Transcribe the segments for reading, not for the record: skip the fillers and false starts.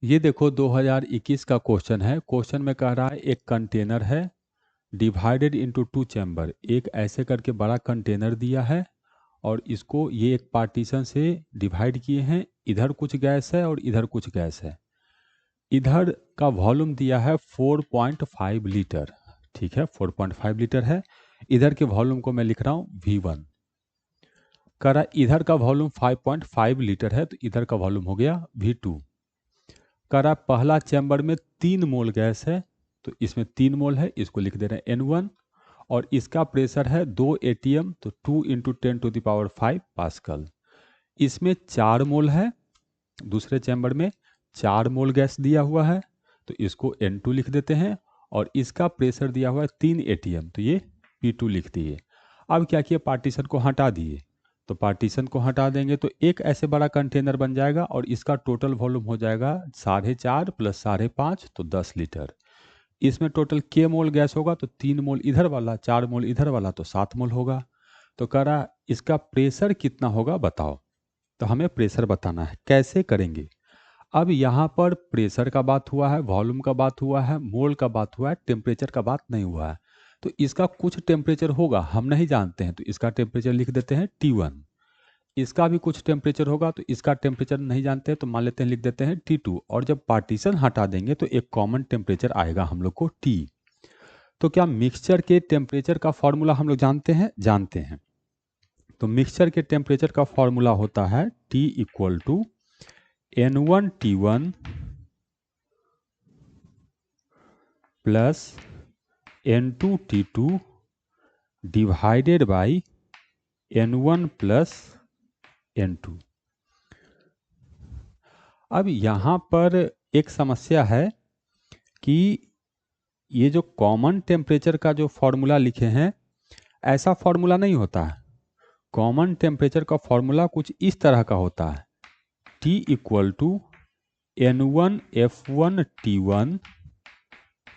ये देखो 2021 का क्वेश्चन है। क्वेश्चन में कह रहा है एक कंटेनर है डिवाइडेड इनटू टू चैम्बर। एक ऐसे करके बड़ा कंटेनर दिया है और इसको ये एक पार्टीशन से डिवाइड किए हैं। इधर कुछ गैस है और इधर कुछ गैस है। इधर का वॉल्यूम दिया है 4.5 लीटर। ठीक है, 4.5 लीटर है। इधर के वॉल्यूम को मैं लिख रहा हूँ V1। कह रहा है इधर का वॉल्यूम 5.5 लीटर है, तो इधर का वॉल्यूम हो गया V2। कह रहा है पहला चैम्बर में 3 मोल गैस है, तो इसमें 3 मोल है, इसको लिख दे रहे हैं N1। और इसका प्रेशर है 2 atm, तो 2 इंटू 10⁵ पास्कल। इसमें 4 मोल है, दूसरे चैम्बर में 4 मोल गैस दिया हुआ है, तो इसको N2 लिख देते हैं। और इसका प्रेशर दिया हुआ है 3 atm, तो ये P2 लिख दिए। अब क्या किया, पार्टीशन को हटा दिए। तो पार्टीशन को हटा देंगे तो एक ऐसे बड़ा कंटेनर बन जाएगा और इसका टोटल वॉल्यूम हो जाएगा 4.5 प्लस 5.5, तो 10 लीटर। इसमें टोटल के मोल गैस होगा, तो 3 मोल इधर वाला, 4 मोल इधर वाला, तो 7 मोल होगा। तो कह रहा इसका प्रेशर कितना होगा बताओ। तो हमें प्रेशर बताना है, कैसे करेंगे। अब यहाँ पर प्रेशर का बात हुआ है, वॉल्यूम का बात हुआ है, मोल का बात हुआ है, टेम्परेचर का बात नहीं हुआ है। तो इसका कुछ टेम्परेचर होगा, हम नहीं जानते हैं, तो इसका टेम्परेचर लिख देते हैं T1। इसका भी कुछ टेम्परेचर होगा, तो इसका टेम्परेचर नहीं जानते हैं, तो मान लेते हैं, लिख देते हैं T2। और जब पार्टीशन हटा देंगे तो एक कॉमन टेम्परेचर आएगा हम लोग को T। तो क्या मिक्सचर के टेम्परेचर का फॉर्मूला हम लोग जानते हैं? जानते हैं। तो मिक्सचर के टेम्परेचर का फॉर्मूला होता है T equal to N1 T1 plus N2 T2 divided by N1 plus N2। अब यहाँ पर एक समस्या है कि ये जो कॉमन टेम्परेचर का जो फॉर्मूला लिखे हैं, ऐसा फॉर्मूला नहीं होता है। कॉमन टेम्परेचर का फॉर्मूला कुछ इस तरह का होता है, T equal to N1 F1 T1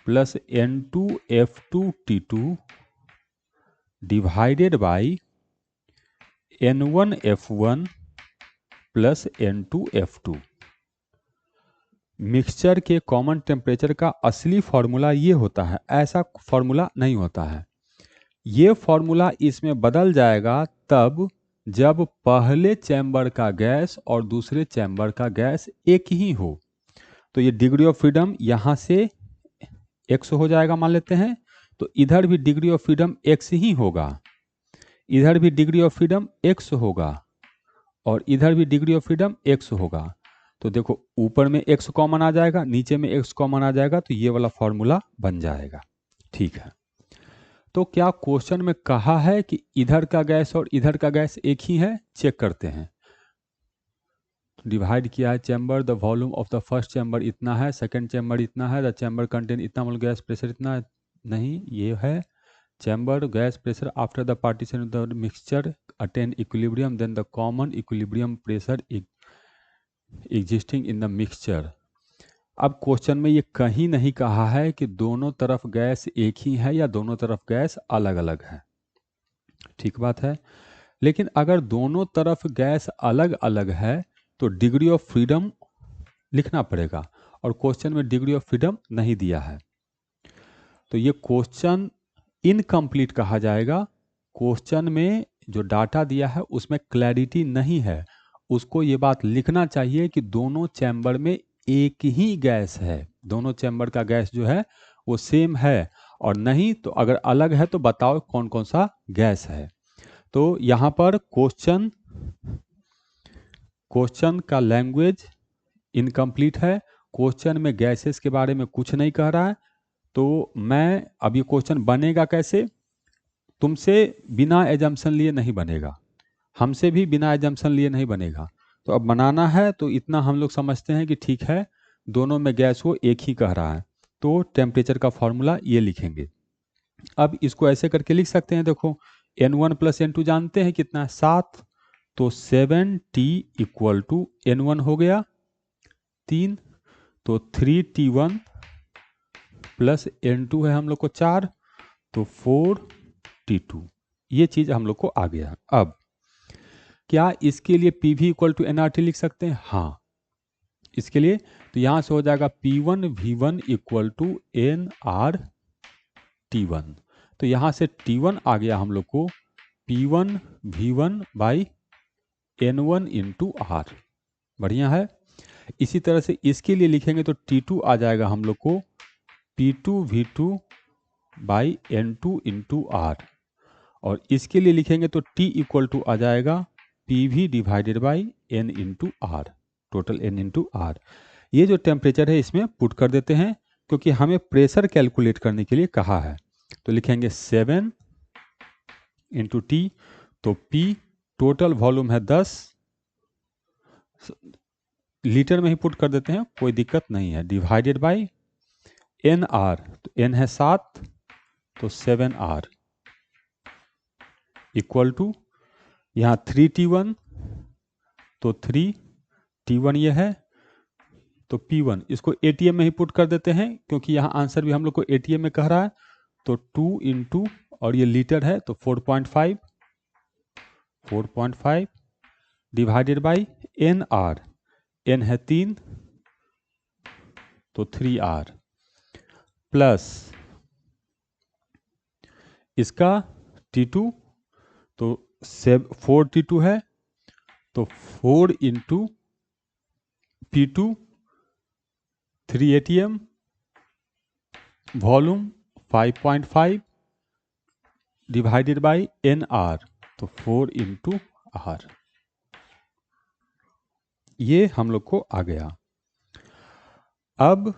plus N2 F2 T2 divided by N1 F1 plus N2 F2। Mixture के कॉमन टेम्परेचर का असली फॉर्मूला ये होता है, ऐसा फॉर्मूला नहीं होता है। ये फॉर्मूला इसमें बदल जाएगा तब जब पहले चैम्बर का गैस और दूसरे चैम्बर का गैस एक ही हो। तो ये डिग्री ऑफ फ्रीडम यहाँ से x हो जाएगा, मान लेते हैं। तो इधर भी डिग्री ऑफ फ्रीडम x ही होगा, इधर भी डिग्री ऑफ फ्रीडम x होगा, और इधर भी डिग्री ऑफ फ्रीडम x होगा। तो देखो ऊपर में x कॉमन आ जाएगा, नीचे में x कॉमन आ जाएगा, तो ये वाला फॉर्मूला बन जाएगा। ठीक है, तो क्या क्वेश्चन में कहा है कि इधर का गैस और इधर का गैस एक ही है? चेक करते हैं। डिवाइड किया है chamber, the volume of the first chamber इतना है, सेकंड चैम्बर इतना है, द चैम्बर कंटेन इतना मोल गैस, प्रेशर इतना है। नहीं, ये है chamber gas pressure after the partition of the mixture attain equilibrium, then the common equilibrium pressure existing in the mixture. अब क्वेश्चन में ये कहीं नहीं कहा है कि दोनों तरफ गैस एक ही है या दोनों तरफ गैस अलग अलग है। ठीक बात है, लेकिन अगर दोनों तरफ गैस अलग अलग है तो डिग्री ऑफ फ्रीडम लिखना पड़ेगा, और क्वेश्चन में डिग्री ऑफ फ्रीडम नहीं दिया है, तो ये क्वेश्चन इनकम्प्लीट कहा जाएगा। क्वेश्चन में जो डाटा दिया है उसमें क्लैरिटी नहीं है। उसको ये बात लिखना चाहिए कि दोनों चैम्बर में एक ही गैस है, दोनों चैम्बर का गैस जो है वो सेम है, और नहीं तो अगर अलग है तो बताओ कौन कौन सा गैस है। तो यहाँ पर क्वेश्चन का लैंग्वेज इनकम्प्लीट है। क्वेश्चन में गैसेस के बारे में कुछ नहीं कह रहा है। तो मैं अब ये क्वेश्चन बनेगा कैसे, तुमसे बिना एजम्पशन लिए नहीं बनेगा, हमसे भी बिना एजम्पशन लिए नहीं बनेगा। तो अब बनाना है तो इतना हम लोग समझते हैं कि ठीक है, दोनों में गैस वो एक ही कह रहा है, तो टेम्परेचर का फॉर्मूला ये लिखेंगे। अब इसको ऐसे करके लिख सकते हैं, देखो N1 प्लस N2 जानते हैं कितना है, 7, तो 7T इक्वल टू N1 हो गया 3, तो 3T1 प्लस N2 है हम लोग को 4, तो 4T2। ये चीज हम लोग को आ गया। अब क्या इसके लिए PV इक्वल टू nRT लिख सकते हैं? हाँ, इसके लिए तो यहाँ से हो जाएगा P1 V1 equal to NR T1। तो यहाँ से T1 आ गया हम लोग को P1 V1 by N1 into R। बढ़िया है। इसी तरह से इसके लिए लिखेंगे तो T2 आ जाएगा हम लोग को P2 V2 by N2 into R। और इसके लिए लिखेंगे तो T इक्वल टू आ जाएगा PV divided by N into R, total N into R। ये जो टेम्परेचर है इसमें पुट कर देते हैं, क्योंकि हमें प्रेशर कैलकुलेट करने के लिए कहा है। तो लिखेंगे 7 इंटू T, तो P टोटल वॉल्यूम है 10, लीटर में ही पुट कर देते हैं, कोई दिक्कत नहीं है, डिवाइडेड बाई NR, तो N है 7, तो 7R इक्वल टू यहाँ 3T1, तो 3T1 ये है, तो P1 इसको ATM में ही पुट कर देते हैं, क्योंकि यहाँ आंसर भी हम लोग को ATM में कह रहा है। तो 2 इंटू और ये लीटर है तो 4.5 डिवाइडेड बाई NR, N है 3, तो 3R प्लस इसका T2, तो 4T2 है, तो 4 into P2 3 ATM, volume 5.5 divided by NR, तो 4 इंटू R। ये हम लोग को आ गया। अब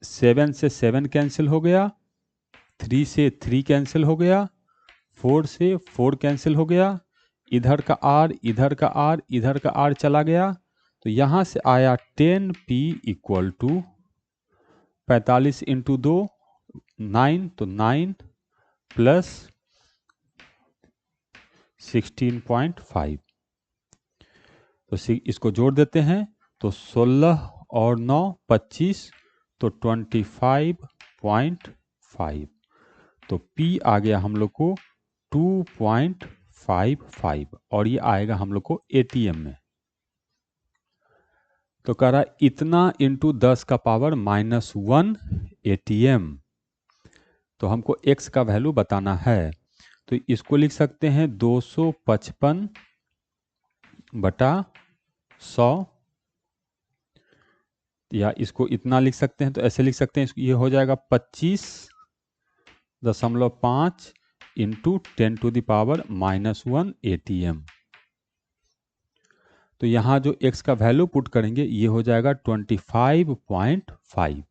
7 से 7 कैंसिल हो गया, 3 से 3 कैंसिल हो गया, 4 से 4 कैंसिल हो गया, इधर का R इधर का R इधर का R चला गया, तो यहाँ से आया 10P इक्वल टू 45 इंटू 2 9, तो 9 प्लस 16.5, तो इसको जोड़ देते हैं, तो 16 और 9 25, तो 25.5, तो P आ गया हम लोग को 2.55, और ये आएगा हम लोग को ATM में। तो कह रहा है इतना इंटू 10 का पावर -1 ATM। तो हमको x का वैल्यू बताना है, तो इसको लिख सकते हैं 255 बटा 100, या इसको इतना लिख सकते हैं, तो ऐसे लिख सकते हैं, ये हो जाएगा 25.5 into 10 to the power -1 ATM। तो यहाँ जो x का वैल्यू पुट करेंगे ये हो जाएगा 25.5।